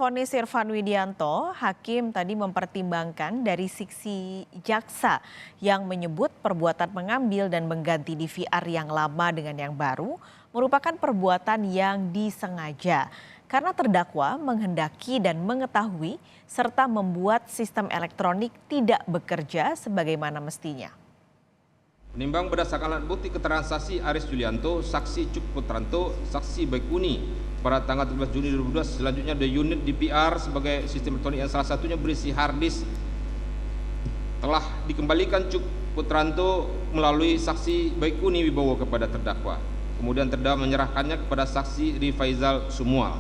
vonis Irfan Widianto, hakim tadi mempertimbangkan dari sisi jaksa yang menyebut perbuatan mengambil dan mengganti DVR yang lama dengan yang baru merupakan perbuatan yang disengaja karena terdakwa menghendaki dan mengetahui serta membuat sistem elektronik tidak bekerja sebagaimana mestinya. Menimbang berdasarkan alat bukti keterangan saksi Aris Julianto, saksi Cuk Putranto, saksi Baikuni pada tanggal 13 Juni 2012, selanjutnya the unit DVR sebagai sistem elektronik yang salah satunya berisi hard disk telah dikembalikan Cuk Putranto melalui saksi Baikuni Wibowo kepada terdakwa. Kemudian terdakwa menyerahkannya kepada saksi Rifaizal Sumual.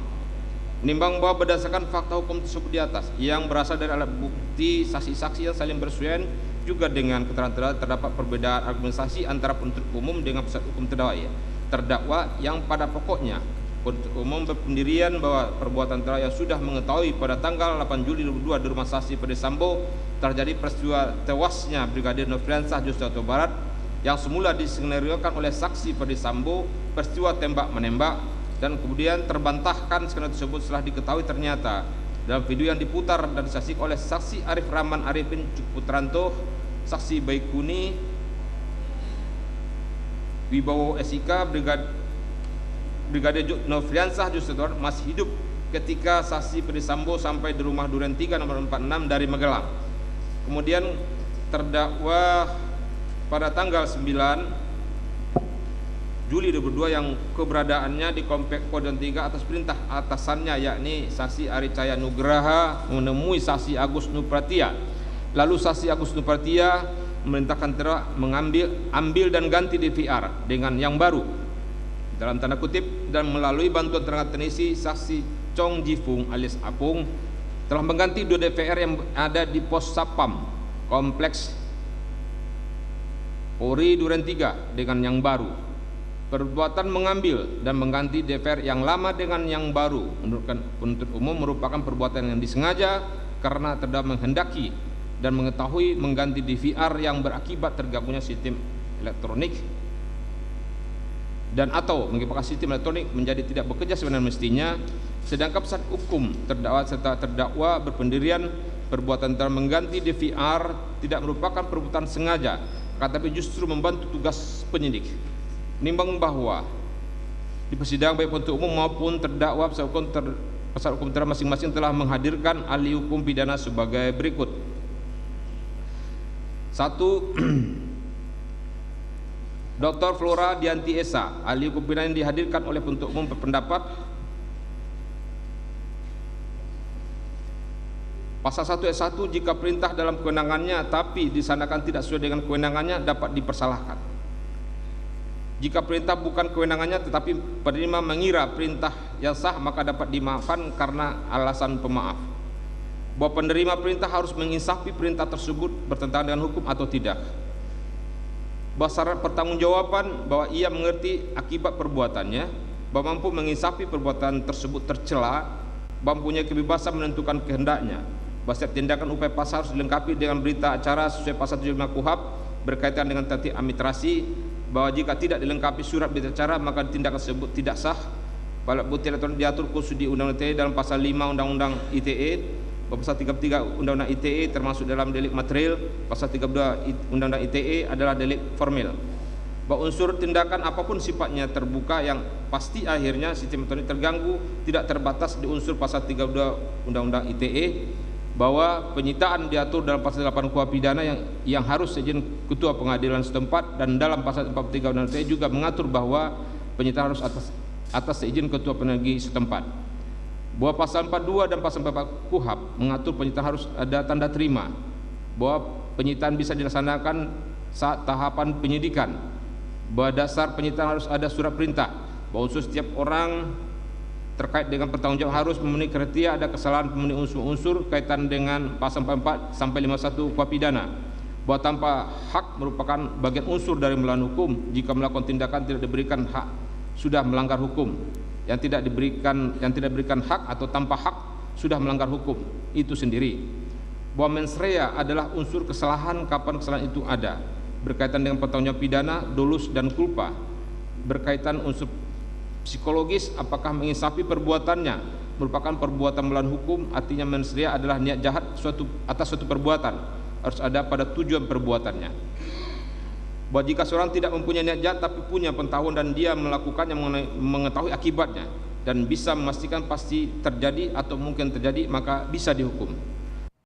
Menimbang bahwa berdasarkan fakta hukum tersebut di atas yang berasal dari alat bukti saksi-saksi yang saling bersesuaian juga dengan keterangan terdakwa, terdapat perbedaan argumentasi antara penuntut umum dengan penasihat hukum terdakwa yang pada pokoknya penuntut umum berpendirian bahwa perbuatan terdakwa yang sudah mengetahui pada tanggal 8 Juli 2002 di rumah saksi Ferdi Sambo terjadi peristiwa tewasnya Brigadir Nofriansah Yosua Huta Barat yang semula disenariokan oleh saksi Ferdi Sambo peristiwa tembak-menembak dan kemudian terbantahkan skenario tersebut setelah diketahui ternyata dalam video yang diputar dan disaksikan oleh saksi Arif Rahman Arifin Cuk Putranto, saksi Baikuni Wibowo SIK, Brigadir Nofriansah Yosua Huta Barat masih hidup ketika saksi Ferdi Sambo sampai di rumah Duren 3 nomor 46 dari Magelang. Kemudian terdakwa pada tanggal 9 Juli 2002 yang keberadaannya di Komplek Kodon 3 atas perintah atasannya yakni saksi Ari Cahaya Nugraha menemui saksi Agus Nupratia. Lalu saksi Agus Nupratia memerintahkan terdakwa ambil dan ganti DVR dengan yang baru dalam tanda kutip dan melalui bantuan tenaga teknisi saksi Chong Jifung alias Apung telah mengganti 2 DVR yang ada di pos Sapam Kompleks Polri Duren 3 dengan yang baru. Perbuatan mengambil dan mengganti DVR yang lama dengan yang baru menurut penuntut umum merupakan perbuatan yang disengaja karena terdakwa menghendaki dan mengetahui mengganti DVR yang berakibat tergabungnya sistem elektronik dan atau mengakibatkan sistem elektronik menjadi tidak bekerja sebagaimana mestinya, sedangkan penasihat hukum terdakwa serta terdakwa berpendirian perbuatan telah mengganti DVR tidak merupakan perbuatan sengaja, tetapi justru membantu tugas penyidik. Menimbang bahwa di persidangan baik penuntut umum maupun terdakwa penasihat hukum terdakwa masing-masing telah menghadirkan ahli hukum pidana sebagai berikut. 1. Dr. Flora Dianti Esa, ahli hukum pidana yang dihadirkan oleh penuntut umum berpendapat Pasal 1 ayat 1 jika perintah dalam kewenangannya tapi disanakan tidak sesuai dengan kewenangannya dapat dipersalahkan. Jika perintah bukan kewenangannya tetapi penerima mengira perintah yang sah maka dapat dimaafkan karena alasan pemaaf. Bahwa penerima perintah harus menginsafi perintah tersebut bertentangan dengan hukum atau tidak. Bahwa syarat pertanggungjawaban bahwa ia mengerti akibat perbuatannya, bahwa mampu menginsafi perbuatan tersebut tercela, bahwa mempunyai kebebasan menentukan kehendaknya. Bahwa setiap tindakan upaya paksa harus dilengkapi dengan berita acara sesuai pasal 75 KUHP berkaitan dengan tertib administrasi, bahwa jika tidak dilengkapi surat berita acara maka tindakan tersebut tidak sah. Alat bukti elektronik diatur khusus di Undang-Undang ITE dalam pasal 5 Undang-Undang ITE, pasal 33 Undang-Undang ITE termasuk dalam delik material, pasal 32 Undang-Undang ITE adalah delik formil. Bahwa unsur tindakan apapun sifatnya terbuka yang pasti akhirnya sistem elektronik terganggu tidak terbatas di unsur pasal 32 Undang-Undang ITE, bahwa penyitaan diatur dalam pasal 8 KUHP pidana yang harus seizin ketua pengadilan setempat, dan dalam pasal 43 Undang-Undang ITE juga mengatur bahwa penyitaan harus atas seizin ketua pengadilan setempat. Bahwa pasal 42 dan pasal 44 KUHP mengatur penyitaan harus ada tanda terima, bahwa penyitaan bisa dilaksanakan saat tahapan penyidikan, bahwa dasar penyitaan harus ada surat perintah, bahwa unsur setiap orang terkait dengan pertanggungjawaban harus memenuhi kriteria ada kesalahan memenuhi unsur-unsur kaitan dengan pasal 44 sampai 51 KUHP pidana, bahwa tanpa hak merupakan bagian unsur dari melawan hukum. Jika melakukan tindakan tidak diberikan hak sudah melanggar hukum, yang tidak diberikan hak atau tanpa hak sudah melanggar hukum itu sendiri. Bahwa mens rea adalah unsur kesalahan kapan kesalahan itu ada, berkaitan dengan pertanggungjawaban pidana, dolus dan culpa, berkaitan unsur psikologis apakah menginsafi perbuatannya, merupakan perbuatan melawan hukum, artinya mensrea adalah niat jahat atas suatu perbuatan, harus ada pada tujuan perbuatannya. Bahwa jika seorang tidak mempunyai niat jahat tapi punya pengetahuan dan dia melakukannya mengetahui akibatnya dan bisa memastikan pasti terjadi atau mungkin terjadi, maka bisa dihukum.